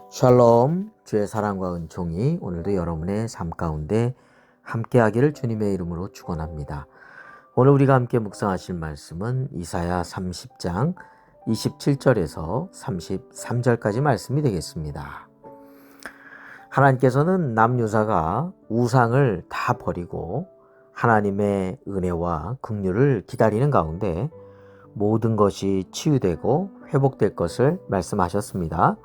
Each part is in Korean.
샬롬, 주의 사랑과 은총이 오늘도 여러분의 삶 가운데 함께하기를 주님의 이름으로 축원합니다. 오늘 우리가 함께 묵상하실 말씀은 이사야 30장 27절에서 33절까지 말씀이 되겠습니다. 하나님께서는 남유사가 우상을 다 버리고 하나님의 은혜와 긍휼을 기다리는 가운데 모든 것이 치유되고 회복될 것을 말씀하셨습니다.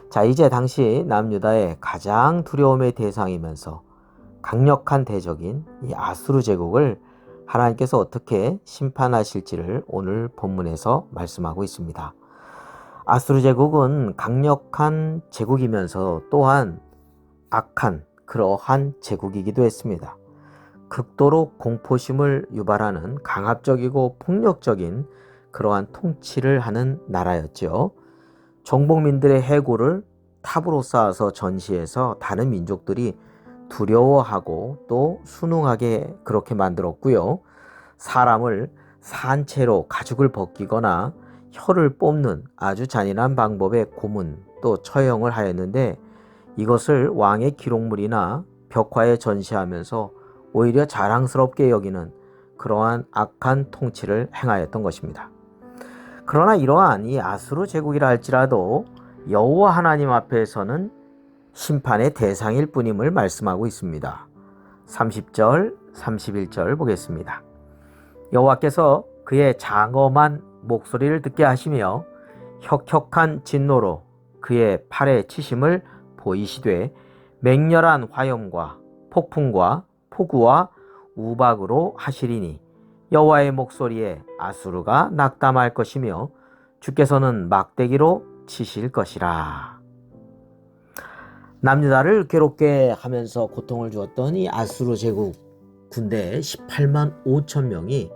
자, 이제 당시 남유다의 가장 두려움의 대상이면서 강력한 대적인 이 아수르 제국을 하나님께서 어떻게 심판하실지를 오늘 본문에서 말씀하고 있습니다. 아수르 제국은 강력한 제국이면서 또한 악한 그러한 제국이기도 했습니다. 극도로 공포심을 유발하는 강압적이고 폭력적인 그러한 통치를 하는 나라였죠. 정복민들의 해골을 탑으로 쌓아서 전시해서 다른 민족들이 두려워하고 또 순응하게 그렇게 만들었고요. 사람을 산채로 가죽을 벗기거나 혀를 뽑는 아주 잔인한 방법의 고문 또 처형을 하였는데 이것을 왕의 기록물이나 벽화에 전시하면서 오히려 자랑스럽게 여기는 그러한 악한 통치를 행하였던 것입니다. 그러나 이러한 이 아수르 제국이라 할지라도 여호와 하나님 앞에서는 심판의 대상일 뿐임을 말씀하고 있습니다. 30절, 31절 보겠습니다. 여호와께서 그의 장엄한 목소리를 듣게 하시며 혁혁한 진노로 그의 팔에 치심을 보이시되 맹렬한 화염과 폭풍과 폭우와 우박으로 하시리니 여호와의 목소리에 아수르가 낙담할 것이며 주께서는 막대기로 치실 것이라. 남유다를 괴롭게 하면서 고통을 주었던 이 아수르 제국 군대 18만 5천 명이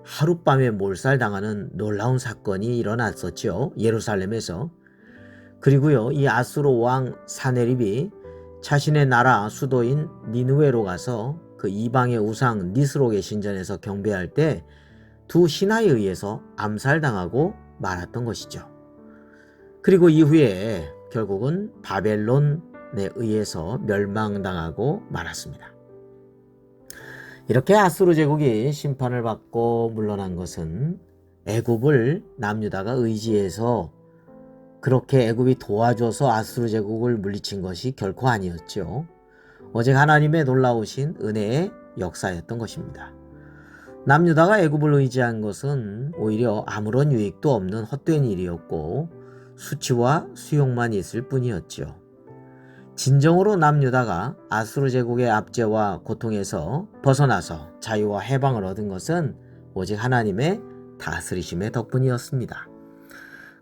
하룻밤에 몰살당하는 놀라운 사건이 일어났었죠. 예루살렘에서. 그리고요, 이 아수르 왕 사네립이 자신의 나라 수도인 니느웨로 가서 그 이방의 우상 니스록의 신전에서 경배할 때 두 신하에 의해서 암살당하고 말았던 것이죠. 그리고 이후에 결국은 바벨론에 의해서 멸망당하고 말았습니다. 이렇게 아수르 제국이 심판을 받고 물러난 것은 애굽을 남유다가 의지해서 그렇게 애굽이 도와줘서 아수르 제국을 물리친 것이 결코 아니었죠. 오직 하나님의 놀라우신 은혜의 역사였던 것입니다. 남유다가 애굽을 의지한 것은 오히려 아무런 유익도 없는 헛된 일이었고 수치와 수욕만 있을 뿐이었죠. 진정으로 남유다가 아수르 제국의 압제와 고통에서 벗어나서 자유와 해방을 얻은 것은 오직 하나님의 다스리심의 덕분이었습니다.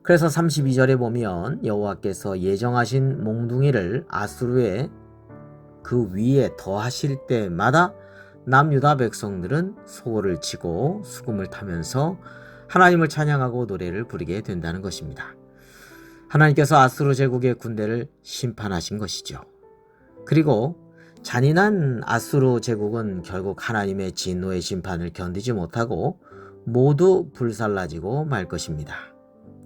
그래서 32절에 보면 여호와께서 예정하신 몽둥이를 아수르의 그 위에 더하실 때마다 남유다 백성들은 소고를 치고 수금을 타면서 하나님을 찬양하고 노래를 부르게 된다는 것입니다. 하나님께서 아수르 제국의 군대를 심판하신 것이죠. 그리고 잔인한 아수르 제국은 결국 하나님의 진노의 심판을 견디지 못하고 모두 불살라지고 말 것입니다.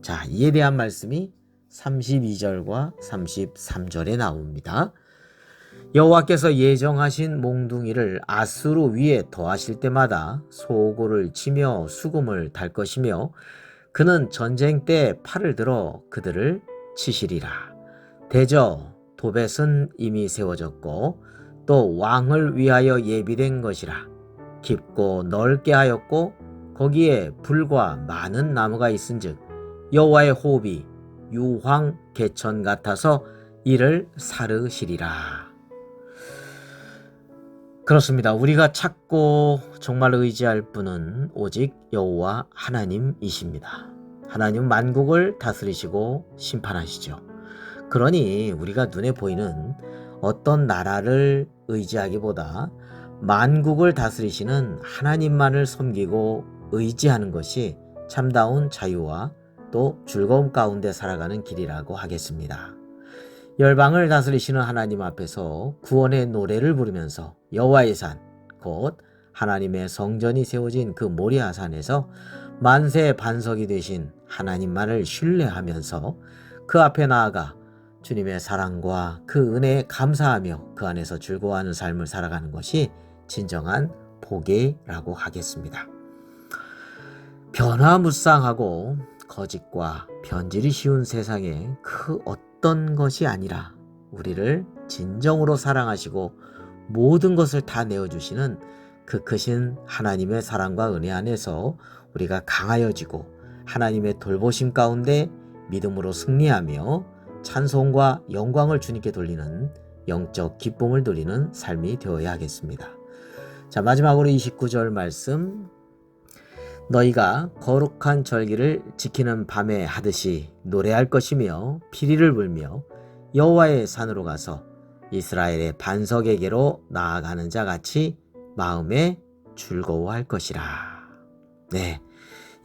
자, 이에 대한 말씀이 32절과 33절에 나옵니다. 여호와께서 예정하신 몽둥이를 아수르 위에 더하실 때마다 소고를 치며 수금을 탈 것이며 그는 전쟁 때 팔을 들어 그들을 치시리라. 대저 도벳은 이미 세워졌고 또 왕을 위하여 예비된 것이라. 깊고 넓게 하였고 거기에 불과 많은 나무가 있은즉 여호와의 호흡이 유황 개천 같아서 이를 사르시리라. 그렇습니다. 우리가 찾고 정말 의지할 분은 오직 여호와 하나님이십니다. 하나님 만국을 다스리시고 심판하시죠. 그러니 우리가 눈에 보이는 어떤 나라를 의지하기보다 만국을 다스리시는 하나님만을 섬기고 의지하는 것이 참다운 자유와 또 즐거움 가운데 살아가는 길이라고 하겠습니다. 열방을 다스리시는 하나님 앞에서 구원의 노래를 부르면서 여호와의 산, 곧 하나님의 성전이 세워진 그 모리아산에서 만세의 반석이 되신 하나님만을 신뢰하면서 그 앞에 나아가 주님의 사랑과 그 은혜에 감사하며 그 안에서 즐거워하는 삶을 살아가는 것이 진정한 복이라고 하겠습니다. 변화무쌍하고 거짓과 변질이 쉬운 세상에 그 어떤 것이 아니라 우리를 진정으로 사랑하시고 모든 것을 다 내어주시는 그 크신 하나님의 사랑과 은혜 안에서 우리가 강하여지고 하나님의 돌보심 가운데 믿음으로 승리하며 찬송과 영광을 주님께 돌리는 영적 기쁨을 누리는 삶이 되어야 하겠습니다. 자, 마지막으로 29절 말씀, 너희가 거룩한 절기를 지키는 밤에 하듯이 노래할 것이며 피리를 불며 여호와의 산으로 가서 이스라엘의 반석에게로 나아가는 자 같이 마음에 즐거워할 것이라. 네,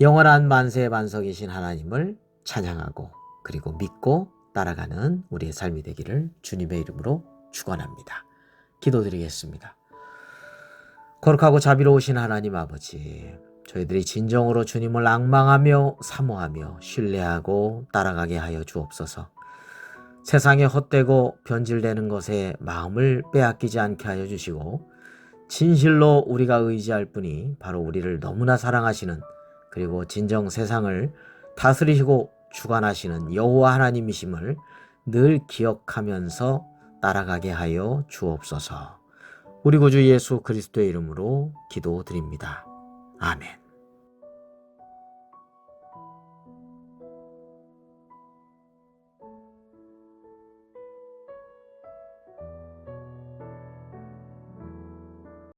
영원한 만세의 반석이신 하나님을 찬양하고 그리고 믿고 따라가는 우리의 삶이 되기를 주님의 이름으로 축원합니다. 기도드리겠습니다. 거룩하고 자비로우신 하나님 아버지, 저희들이 진정으로 주님을 앙망하며 사모하며 신뢰하고 따라가게 하여 주옵소서. 세상에 헛되고 변질되는 것에 마음을 빼앗기지 않게 하여 주시고 진실로 우리가 의지할 분이 바로 우리를 너무나 사랑하시는, 그리고 진정 세상을 다스리시고 주관하시는 여호와 하나님이심을 늘 기억하면서 따라가게 하여 주옵소서. 우리 구주 예수 그리스도의 이름으로 기도드립니다. 아멘.